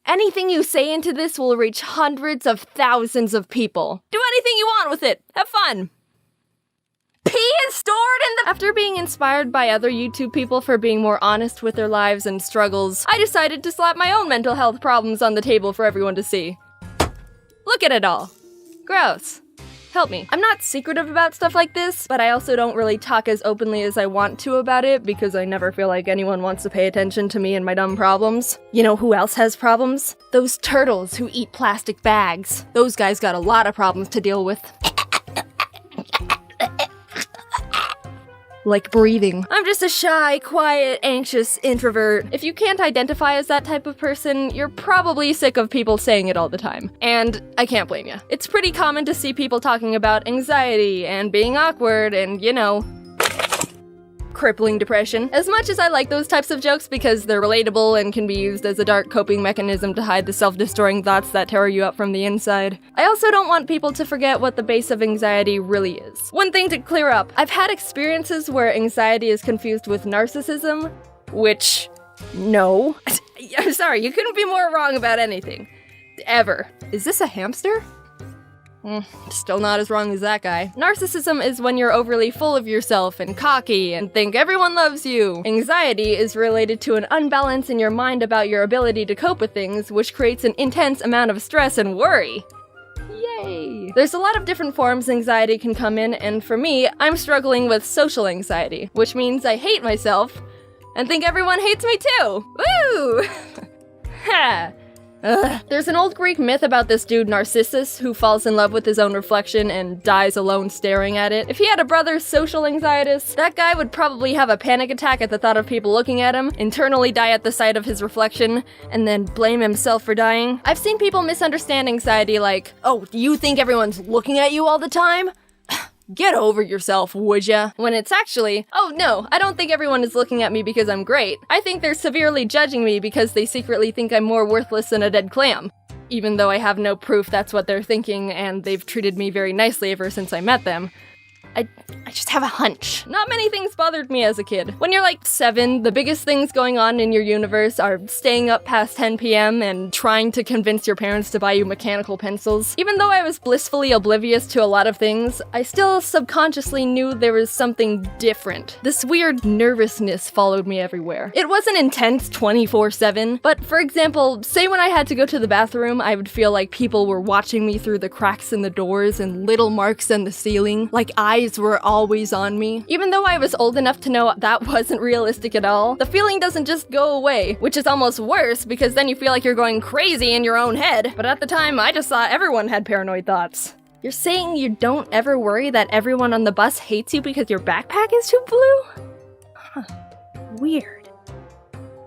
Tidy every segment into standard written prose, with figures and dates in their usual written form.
Anything you say into this will reach hundreds of thousands of people. Do anything you want with it. Have fun. Pee is stored in the— After being inspired by other YouTube people for being more honest with their lives and struggles, I decided to slap my own mental health problems on the table for everyone to see. Look at it all. Gross. Help me. I'm not secretive about stuff like this, but I also don't really talk as openly as I want to about it because I never feel like anyone wants to pay attention to me and my dumb problems. You know who else has problems? Those turtles who eat plastic bags. Those guys got a lot of problems to deal with. Like breathing. I'm just a shy, quiet, anxious introvert. If you can't identify as that type of person, you're probably sick of people saying it all the time. And I can't blame you. It's pretty common to see people talking about anxiety and being awkward and, you know, crippling depression. As much as I like those types of jokes because they're relatable and can be used as a dark coping mechanism to hide the self-destroying thoughts that tear you up from the inside, I also don't want people to forget what the base of anxiety really is. One thing to clear up, I've had experiences where anxiety is confused with narcissism, which, no. I'm sorry, you couldn't be more wrong about anything. Ever. Is this a hamster? Still not as wrong as that guy. Narcissism is when you're overly full of yourself and cocky and think everyone loves you. Anxiety is related to an unbalance in your mind about your ability to cope with things, which creates an intense amount of stress and worry. Yay! There's a lot of different forms anxiety can come in, and for me, I'm struggling with social anxiety, which means I hate myself and think everyone hates me too. Woo! Ha! Ugh. There's an old Greek myth about this dude Narcissus who falls in love with his own reflection and dies alone staring at it. If he had a brother, social anxietus, that guy would probably have a panic attack at the thought of people looking at him, internally die at the sight of his reflection, and then blame himself for dying. I've seen people misunderstand anxiety like, oh, do you think everyone's looking at you all the time? Get over yourself, would ya? When it's actually, oh no, I don't think everyone is looking at me because I'm great. I think they're severely judging me because they secretly think I'm more worthless than a dead clam. Even though I have no proof that's what they're thinking, and they've treated me very nicely ever since I met them. I just have a hunch. Not many things bothered me as a kid. When you're like 7, the biggest things going on in your universe are staying up past 10 p.m. and trying to convince your parents to buy you mechanical pencils. Even though I was blissfully oblivious to a lot of things, I still subconsciously knew there was something different. This weird nervousness followed me everywhere. It wasn't intense 24/7, but for example, say when I had to go to the bathroom, I would feel like people were watching me through the cracks in the doors and little marks in the ceiling, like eyes were always on me. Even though I was old enough to know that wasn't realistic at all, the feeling doesn't just go away, which is almost worse because then you feel like you're going crazy in your own head. But at the time, I just thought everyone had paranoid thoughts. You're saying you don't ever worry that everyone on the bus hates you because your backpack is too blue? Huh. Weird.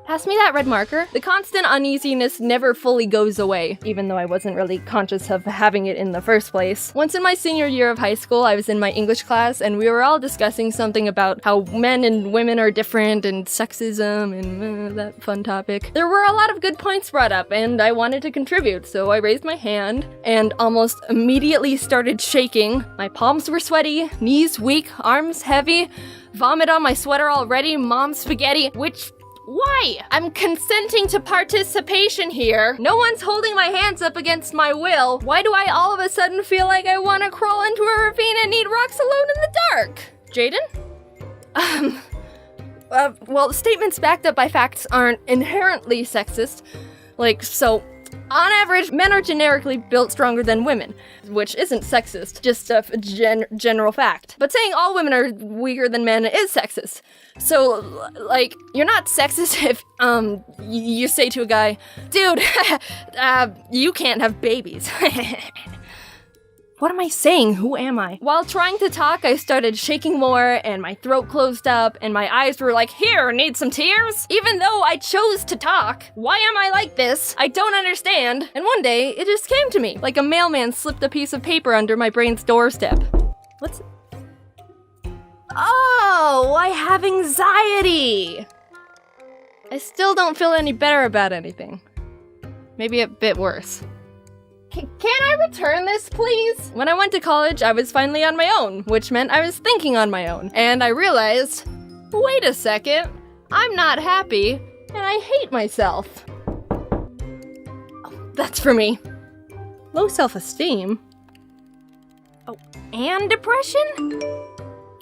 Pass me that red marker. The constant uneasiness never fully goes away, even though I wasn't really conscious of having it in the first place. Once in my senior year of high school, I was in my English class, and we were all discussing something about how men and women are different, and sexism, and that fun topic. There were a lot of good points brought up, and I wanted to contribute, so I raised my hand, and almost immediately started shaking. My palms were sweaty, knees weak, arms heavy, vomit on my sweater already, mom spaghetti, which... Why? I'm consenting to participation here. No one's holding my hands up against my will. Why do I all of a sudden feel like I want to crawl into a ravine and eat rocks alone in the dark? Jaden? Well, statements backed up by facts aren't inherently sexist. Like, so... On average, men are generically built stronger than women, which isn't sexist, just a general fact. But saying all women are weaker than men is sexist. So, like, you're not sexist if, you say to a guy, dude, you can't have babies. What am I saying? Who am I? While trying to talk, I started shaking more, and my throat closed up, and my eyes were like, here, need some tears? Even though I chose to talk. Why am I like this? I don't understand. And one day, it just came to me, like a mailman slipped a piece of paper under my brain's doorstep. What's... Oh, I have anxiety! I still don't feel any better about anything. Maybe a bit worse. Can I return this, please? When I went to college, I was finally on my own, which meant I was thinking on my own. And I realized, wait a second, I'm not happy, and I hate myself. That's for me. Low self-esteem? Oh, and depression?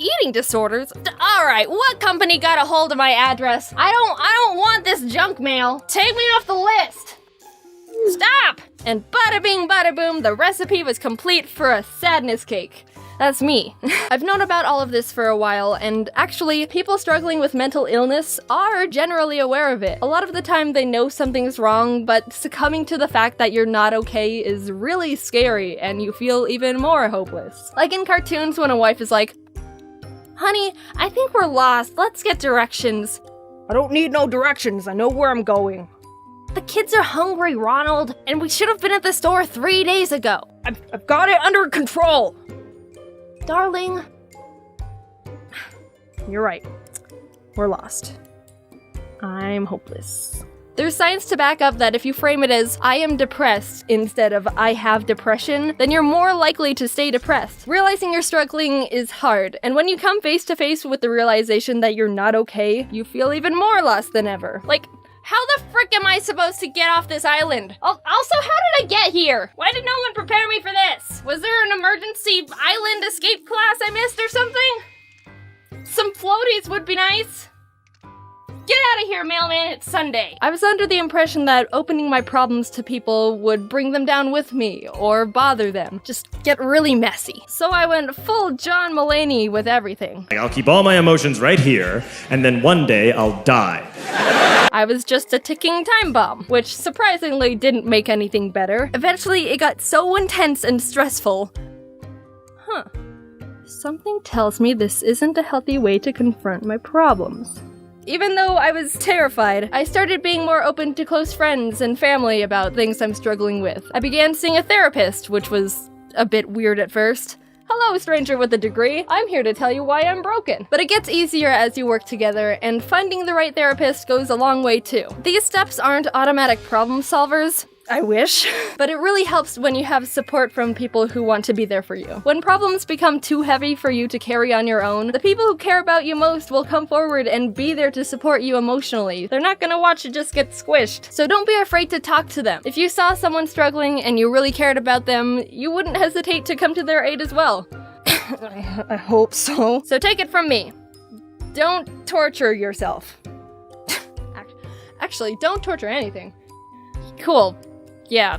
Eating disorders? Alright, what company got a hold of my address? I don't want this junk mail. Take me off the list! Stop! And bada bing bada boom, the recipe was complete for a sadness cake. That's me. I've known about all of this for a while, and actually, people struggling with mental illness are generally aware of it. A lot of the time they know something's wrong, but succumbing to the fact that you're not okay is really scary, and you feel even more hopeless. Like in cartoons when a wife is like, "Honey, I think we're lost. Let's get directions." "I don't need no directions. I know where I'm going." "The kids are hungry, Ronald, and we should have been at the store 3 days ago." I've got it under control." "Darling." You're right. We're lost. I'm hopeless. There's science to back up that if you frame it as, "I am depressed," instead of "I have depression," then you're more likely to stay depressed. Realizing you're struggling is hard, and when you come face to face with the realization that you're not okay, you feel even more lost than ever. Like, how the frick am I supposed to get off this island? Also, how did I get here? Why did no one prepare me for this? Was there an emergency island escape class I missed or something? Some floaties would be nice. Get out of here, mailman, it's Sunday. I was under the impression that opening my problems to people would bring them down with me, or bother them. Just get really messy. So I went full John Mulaney with everything. I'll keep all my emotions right here, and then one day I'll die. I was just a ticking time bomb, which surprisingly didn't make anything better. Eventually, it got so intense and stressful. Something tells me this isn't a healthy way to confront my problems. Even though I was terrified, I started being more open to close friends and family about things I'm struggling with. I began seeing a therapist, which was a bit weird at first. Hello, stranger with a degree. I'm here to tell you why I'm broken. But it gets easier as you work together, and finding the right therapist goes a long way too. These steps aren't automatic problem solvers. I wish. But it really helps when you have support from people who want to be there for you. When problems become too heavy for you to carry on your own, the people who care about you most will come forward and be there to support you emotionally. They're not gonna watch you just get squished. So don't be afraid to talk to them. If you saw someone struggling and you really cared about them, you wouldn't hesitate to come to their aid as well. I hope so. So take it from me. Don't torture yourself. Actually, don't torture anything. Cool. Yeah,